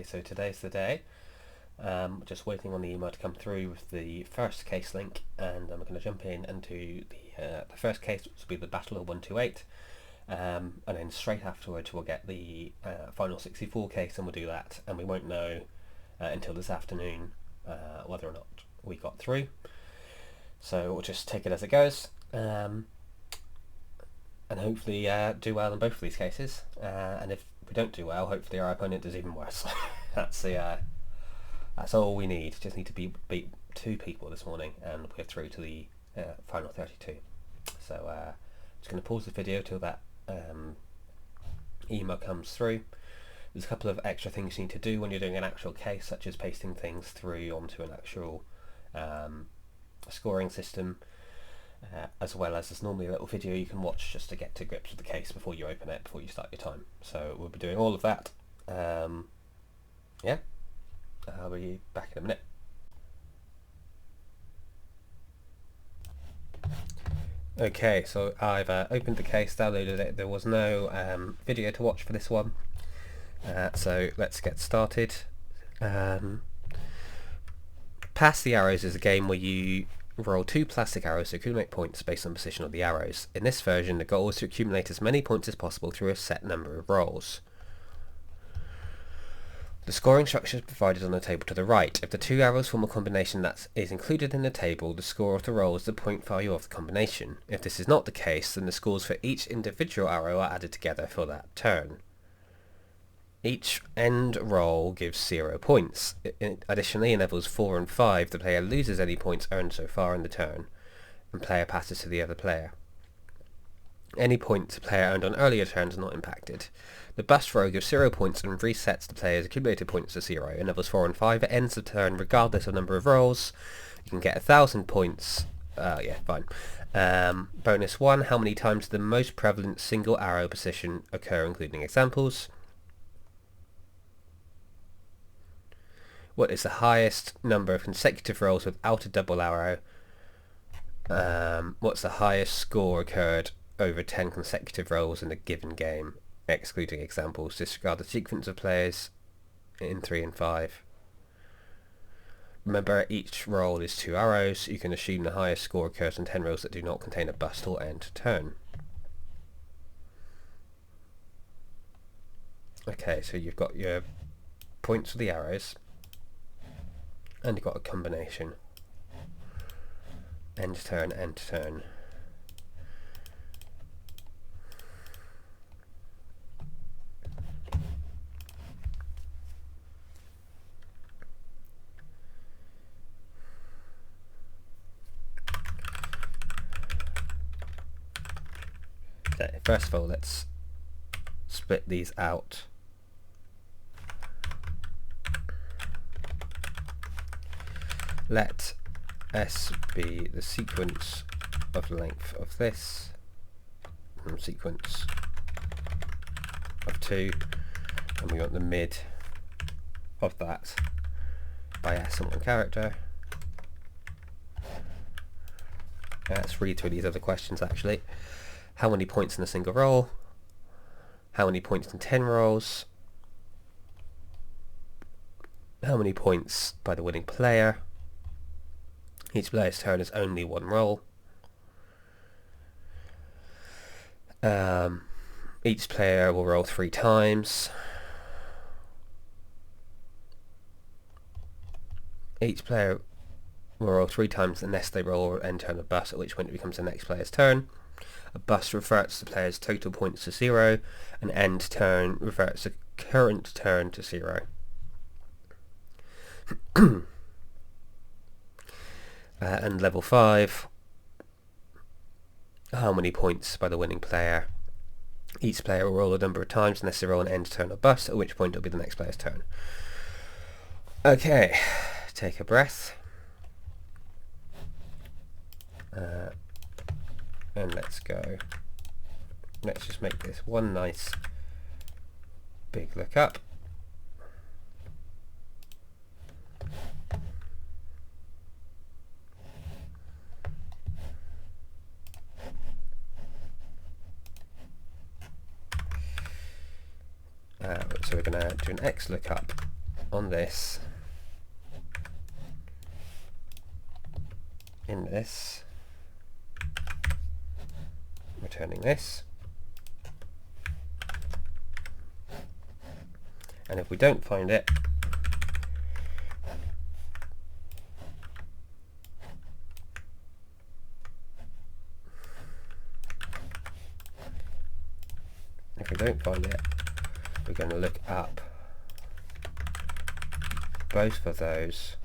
Okay, so today's the day. Just waiting on the email to come through with the first case link, and I'm going to jump in into the first case, which will be the Battle of 128, and then straight afterwards we'll get the final 64 case, and we'll do that, and we won't know until this afternoon whether or not we got through. So we'll just take it as it goes, and hopefully do well in both of these cases. And if we don't do well, hopefully our opponent does even worse. That's all we need. Just need to beat two people this morning, and we're through to the final 32. So just going to pause the video till that email comes through. There's a couple of extra things you need to do when you're doing an actual case, such as pasting things through onto an actual scoring system, as well as there's normally a little video you can watch just to get to grips with the case before you open it, before you start your time. So we'll be doing all of that. Yeah, I'll be back in a minute. Okay, so I've opened the case, downloaded it. There was no video to watch for this one, so let's get started. Pass the Arrows is a game where you roll 2 plastic arrows to accumulate points based on the position of the arrows. In this version, the goal is to accumulate as many points as possible through a set number of rolls. The scoring structure is provided on the table to the right. If the 2 arrows form a combination that is included in the table, the score of the roll is the point value of the combination. If this is not the case, then the scores for each individual arrow are added together for that turn. Each end roll gives 0 points. Additionally, in levels 4 and 5, the player loses any points earned so far in the turn, and player passes to the other player. Any points the player earned on earlier turns are not impacted. The bust row gives 0 points and resets the player's accumulated points to 0. In levels 4 and 5, it ends the turn regardless of number of rolls. You can get 1,000 points. Yeah, fine. Bonus 1, how many times did the most prevalent single arrow position occur, including examples? What is the highest number of consecutive rolls without a double arrow? What's the highest score occurred over 10 consecutive rolls in a given game, excluding examples? Disregard the sequence of players in 3 and 5. Remember, each roll is 2 arrows. You can assume the highest score occurs in 10 rolls that do not contain a bust or end turn. Okay, so you've got your points for the arrows, and you've got a combination. End turn, end turn. Okay, first of all, let's split these out. Let S be the sequence of length of this, and sequence of 2, and we want the mid of that by S and 1 character. Let's read through these other questions actually. How many points in a single roll? How many points in 10 rolls? How many points by the winning player? Each player's turn is only 1 roll. Each player will roll 3 times. Each player will roll 3 times unless they roll or end turn a bust, at which point it becomes the next player's turn. A bust reverts the player's total points to 0. An end turn reverts the current turn to 0. And level 5, how many points by the winning player? Each player will roll a number of times unless they roll an end turn or bust, at which point it will be the next player's turn. Okay, take a breath. And let's go. Let's just make this one nice big lookup. So we're going to do an X lookup on this, in this, returning this, and if we don't find it, we're going to look up both of those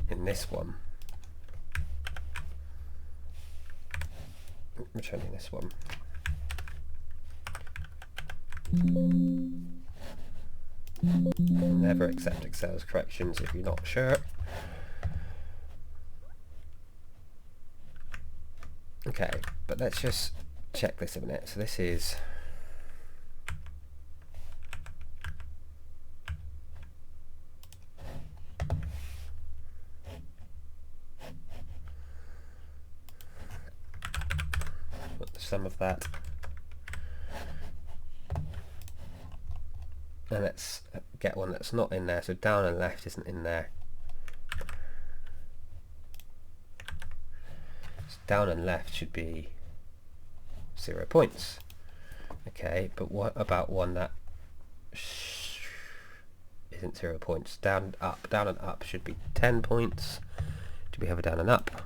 in this one, returning this one. Never accept Excel's corrections if you're not sure. Okay, but let's just check this a minute. So this is the sum of that, and let's get one that's not in there. So down and left isn't in there. Down and left should be 0 points. Okay, but what about one that isn't 0 points? Down and up should be 10 points. Do we have a down and up?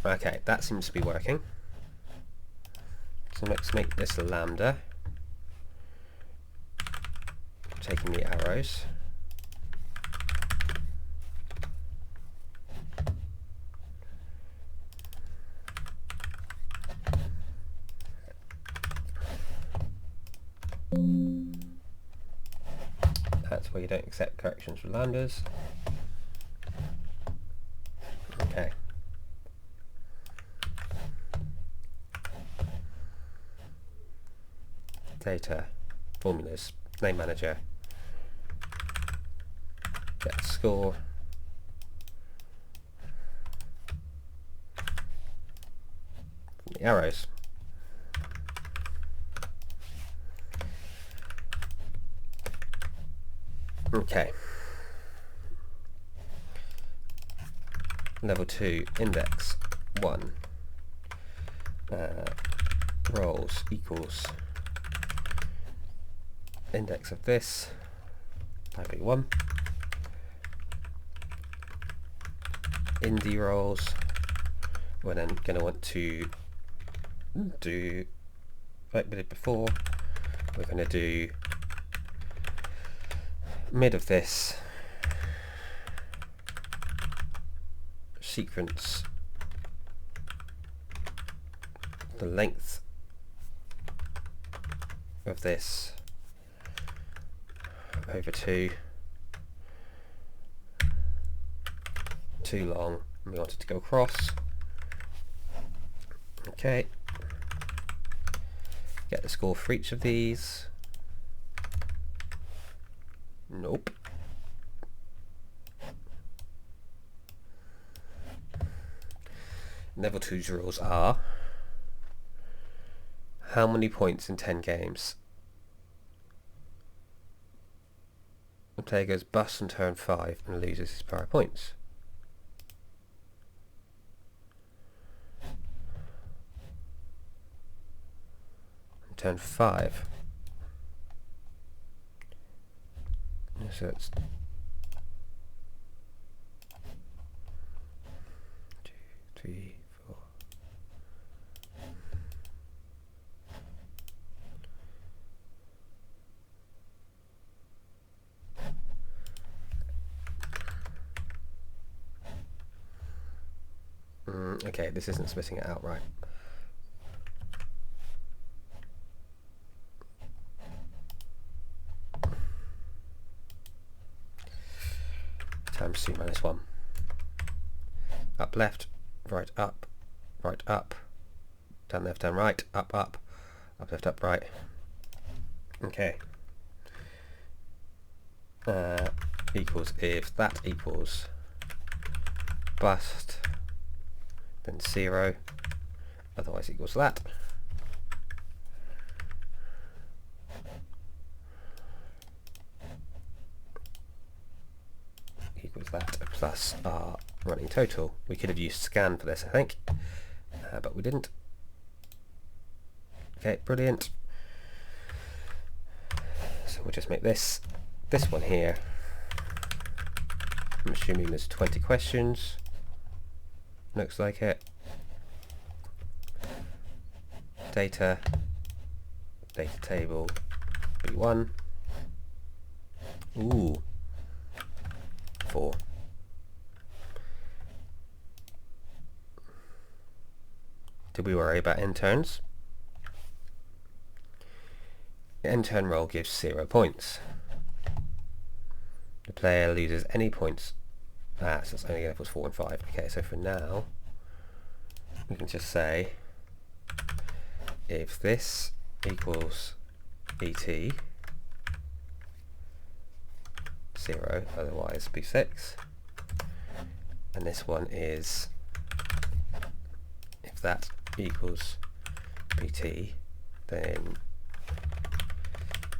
Okay, that seems to be working. So let's make this a lambda, taking the arrows. That's where you don't accept corrections for lambdas. Okay. Data, formulas, name manager, get score, the arrows. Okay. Level 2, index 1, roles equals index of this, type 1, indie roles, we're then going to want to do, like we did before, we're going to do mid of this, sequence the length of this over 2, too long, and we want it to go across. Okay, get the score for each of these. Nope. Level 2's rules are how many points in 10 games? The player goes bust on turn 5 and loses his prior points. On turn 5. So it's 2, 3, 4. Okay, this isn't splitting it out right. Times 2 minus 1. Up left, right up, down left, down right, up left, up right. Okay. Equals if that equals bust, then 0, otherwise equals that. plus our running total. We could have used scan for this, I think, but we didn't. Okay, brilliant. So we'll just make this one here. I'm assuming there's 20 questions. Looks like it. Data table B1. Ooh, 4. Did we worry about interns? The intern role gives 0 points. The player loses any points. So it's only levels 4 and 5. Okay, so for now, we can just say if this equals ET 0, otherwise B6, and this one is if that equals BT, then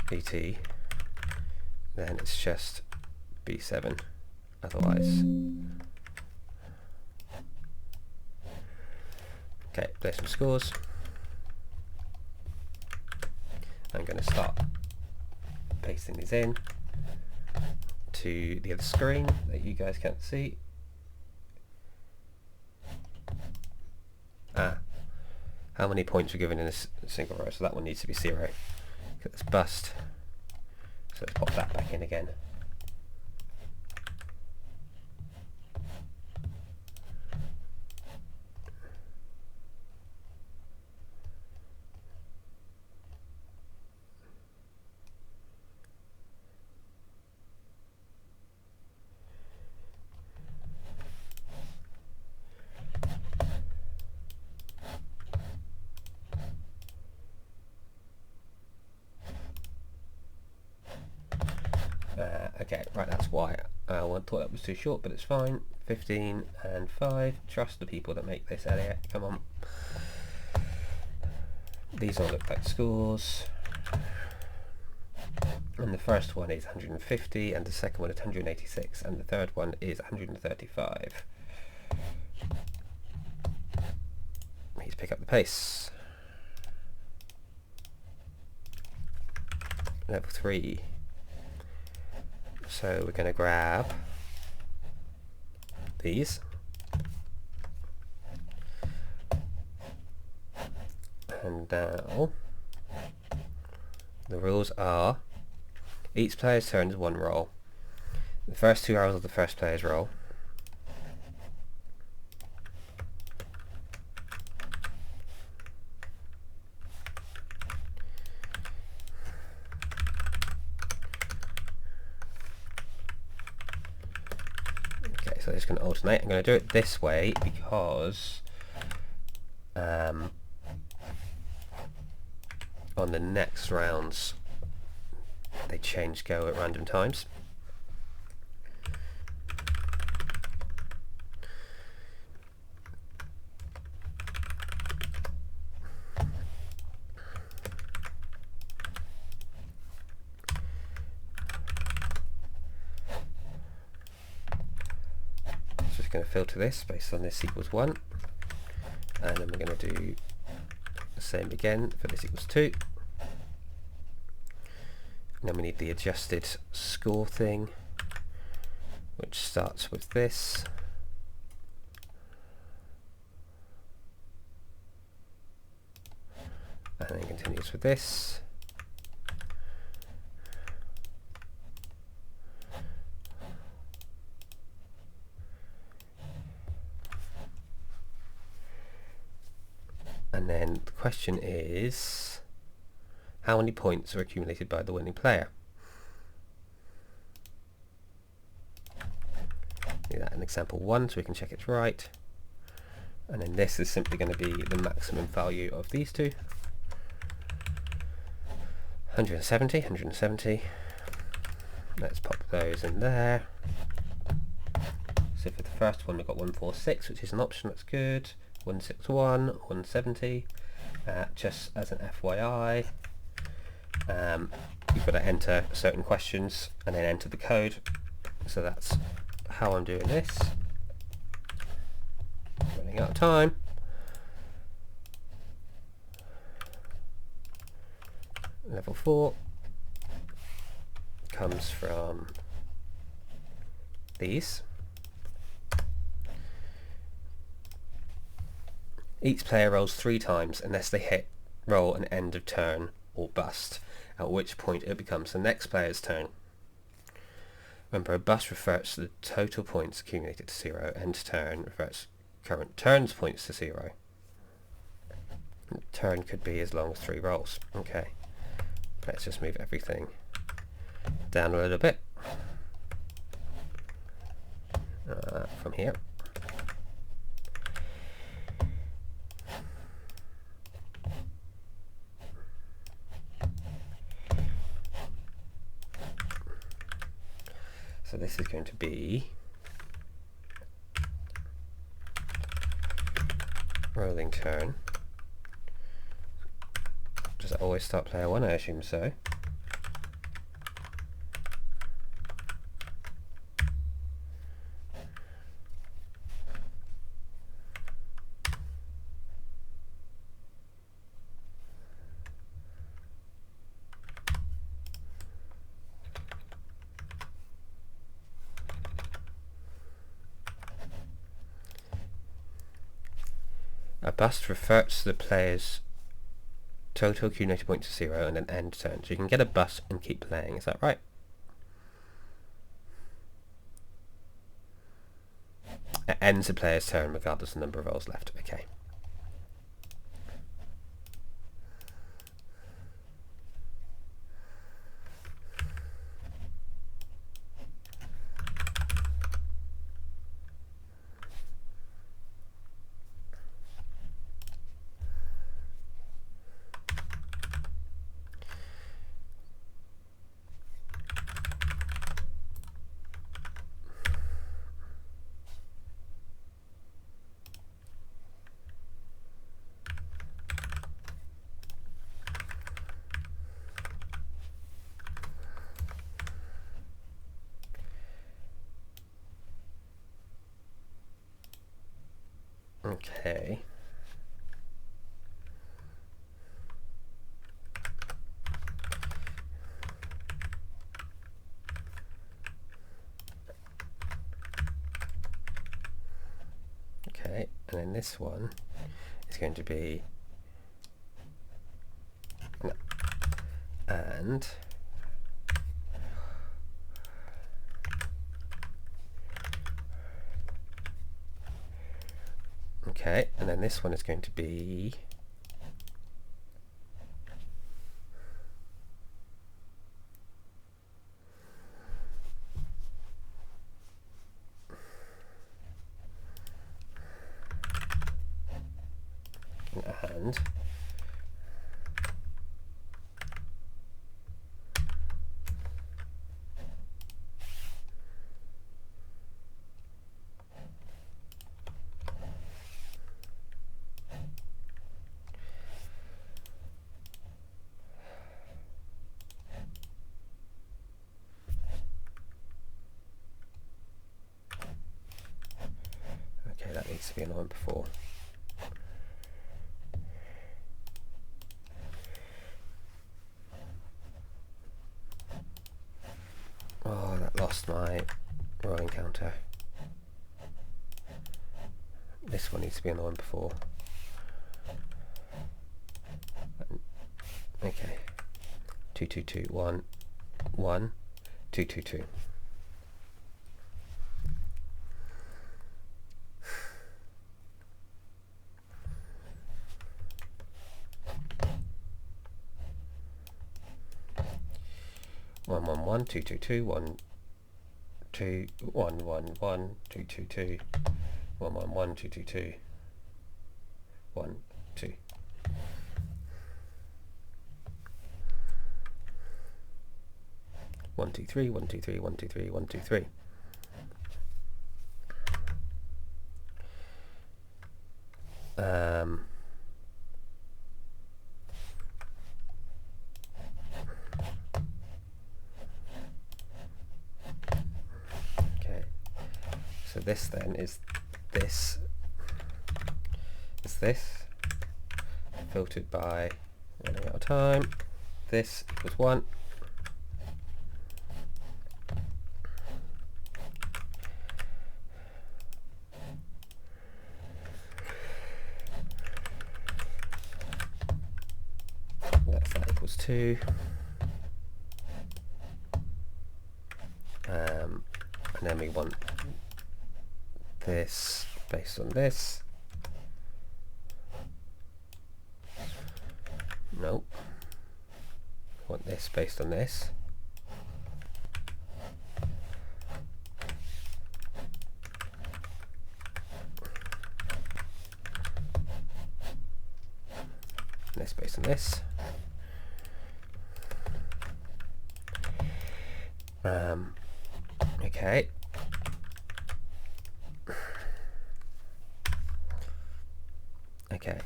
BT, then it's just B7, otherwise. Okay, there's some scores. I'm going to start pasting these in to the other screen that you guys can't see. How many points were given in this single row? So that one needs to be 0. Let's bust. So let's pop that back in again. Okay, right, that's why I thought that was too short, but it's fine. 15 and 5. Trust the people that make this, Elliot. Come on. These all look like scores. And the first one is 150, and the second one is 186, and the third one is 135. Please pick up the pace. Level 3. So we're going to grab these, and now the rules are each player's turn is 1 roll. The first 2 arrows of the first player's roll. So it's going to alternate. I'm going to do it this way because on the next rounds they change go at random times. Going to filter this based on this equals 1, and then we're going to do the same again for this equals 2, and then we need the adjusted score thing, which starts with this, and then continues with this, and then the question is how many points are accumulated by the winning player. Do that in example 1 so we can check it's right, and then this is simply going to be the maximum value of these two. 170, 170. Let's pop those in there. So for the first one we've got 146, which is an option, that's good. 161, 170, just as an FYI, you've got to enter certain questions and then enter the code, so that's how I'm doing this. Running out of time. Level 4 comes from these. Each player rolls 3 times unless they hit roll an end of turn or bust, at which point it becomes the next player's turn. Remember, a bust refers to the total points accumulated to 0, end turn refers current turn's points to 0. Turn could be as long as 3 rolls. Okay, let's just move everything down a little bit from here. So this is going to be rolling turn. Does it always start player 1? I assume so. A bust refers to the player's total accumulated points to 0 and an end turn. So you can get a bust and keep playing, is that right? It ends the player's turn regardless of the number of rolls left. Okay. Okay. Okay, and then this one is going to be and okay, and then this one is going to be and okay, that needs to be another one before. Oh, that lost my rolling counter. This one needs to be on the one before. Okay. 2 2 2 1 1 2 2 2. One one one 2 2 2 1 2 1 1 1 2 2 2 1 1 1 2 2 2 1 2. One two three 1 2 3 1 2 3 1 2 3. Okay, So this then is this, filtered by running out of time. This equals 1. That equals 2. And then we want this based on this. Nope. We want this based on this. This based on this. Okay. Okay.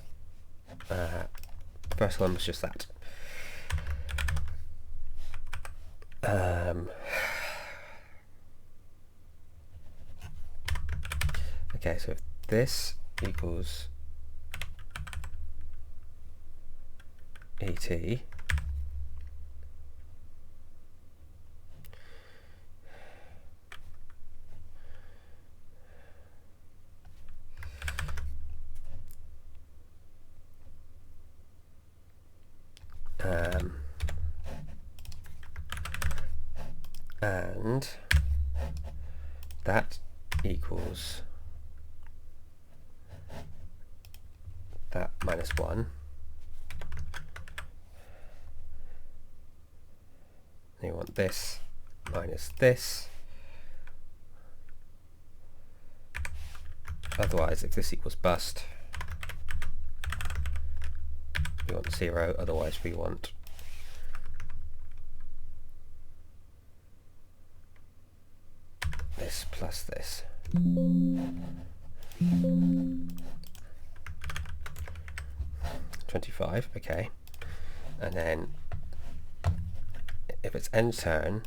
First one was just that. Okay, so if this equals ET, and that equals that minus 1. And you want this minus this. Otherwise, if this equals bust, we want 0, otherwise we want this plus this. $25, okay. And then if it's end turn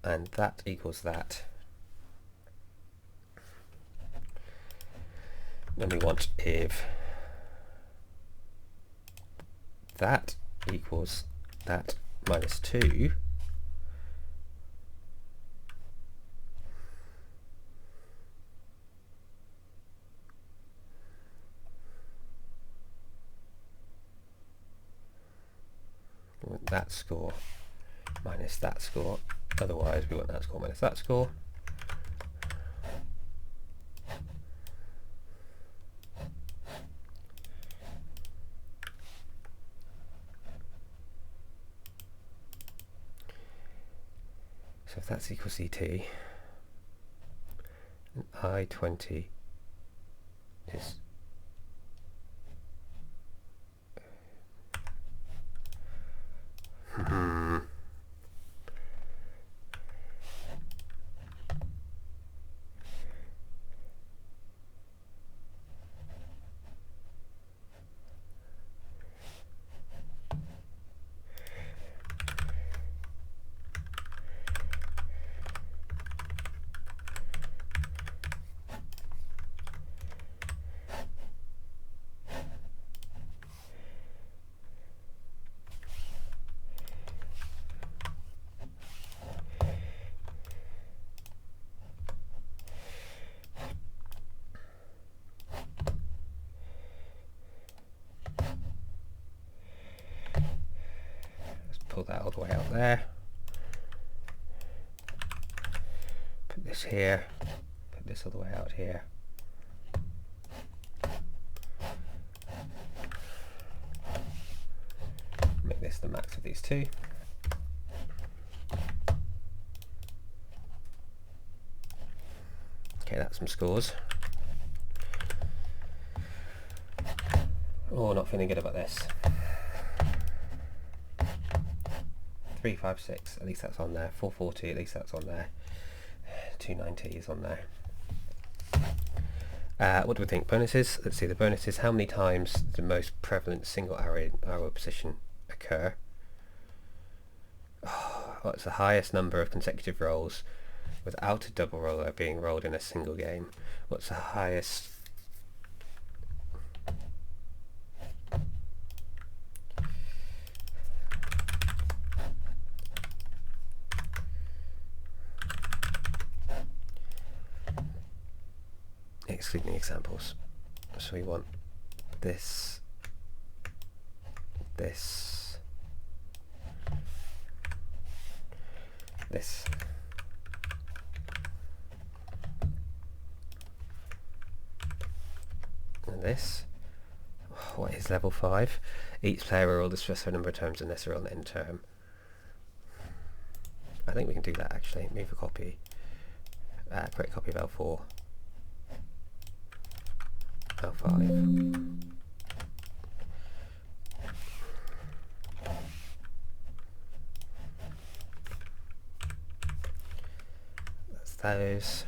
and that equals that, then we want if that equals that minus 2, we want that score minus that score, otherwise we want that score minus that score. So if that's equals ET, I20 is pull that all the way out there, put this here, put this all the way out here, make this the max of these two. Okay, that's some scores. Oh, not feeling good about this. 356, at least that's on there. 440, at least that's on there. 290 is on there. What do we think? Bonuses? Let's see the bonuses. How many times does the most prevalent single arrow position occur? Oh, What's the highest number of consecutive rolls without a double roller being rolled in a single game? What's the highest... excluding examples. So we want this, this, this. And this. What is level 5? Each player will roll the specified number of times unless they roll an end term. I think we can do that actually. Move a copy. Create a copy of L4. L5. That's those.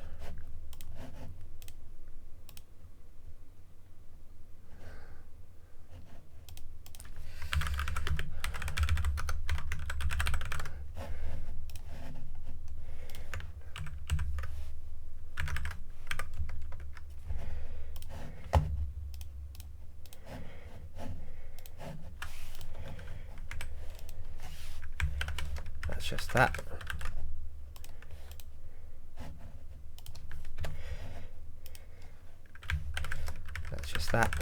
That's just that. That's just that.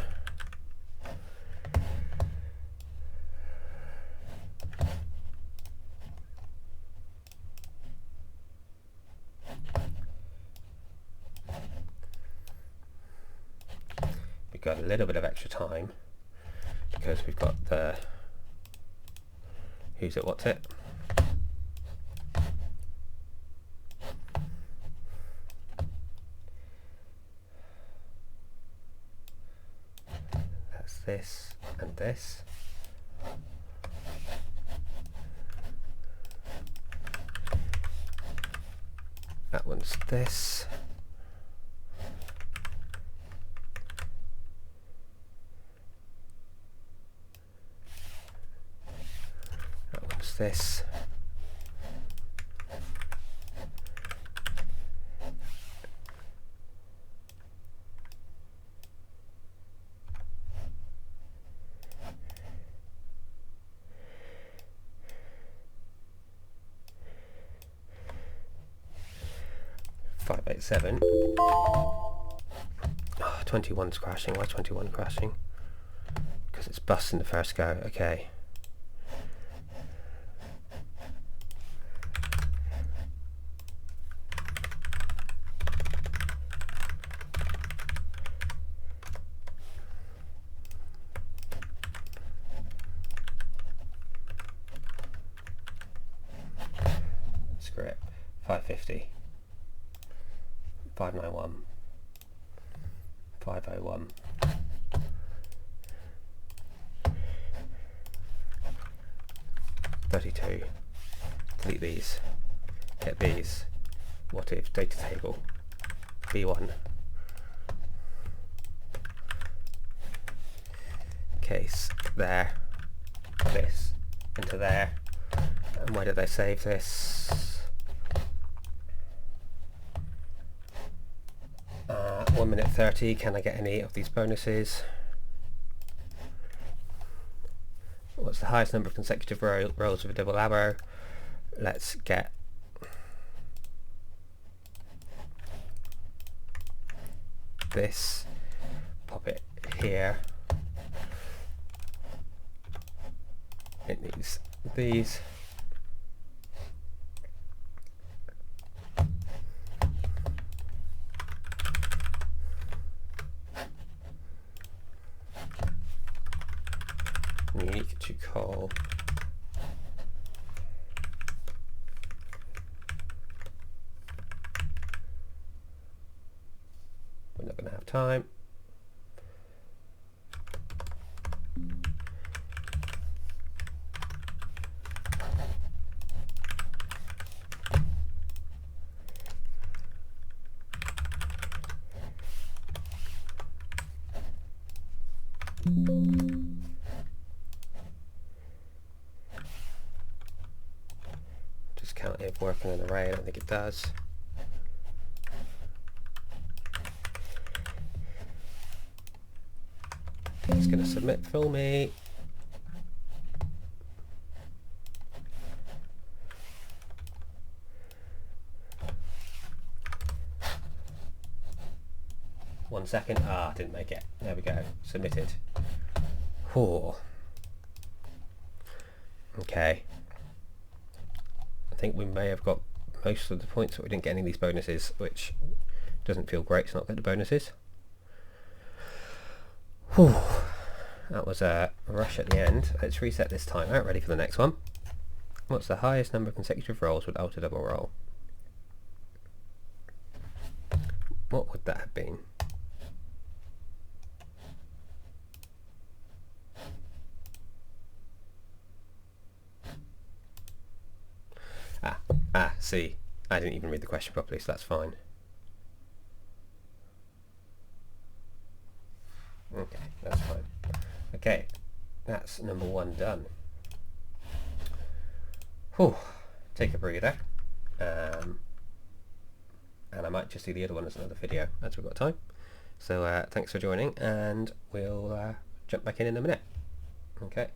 We've got a little bit of extra time because we've got the who's it, what's it. This and this. That one's this. That one's this. Five, 8, 7. Oh, 21's crashing. Why 21 crashing? Because it's busting the first go. Okay. Screw it. 550. 591, 501, 32, delete these, get these, what if, data table, B1, case, there, this, into there, and where did they save this? 1 minute 30, can I get any of these bonuses? What's the highest number of consecutive rolls with a double arrow? Let's get this, pop it here. It needs these. Unique to call we're not going to have time. it work on an array? I don't think it does. It's going to submit for me. One second. Ah, didn't make it. There we go. Submitted. Oh. Okay. I think we may have got most of the points, but we didn't get any of these bonuses, which doesn't feel great to not get the bonuses. Whew. That was a rush at the end. Let's reset this timer. Ready for the next one. What's the highest number of consecutive rolls without a double roll? What would that have been? See, I didn't even read the question properly, so that's fine. Okay, that's fine. Okay, that's number 1 done. Whew, take a breather. And I might just do the other one as another video as we've got time. So thanks for joining, and we'll jump back in a minute. Okay.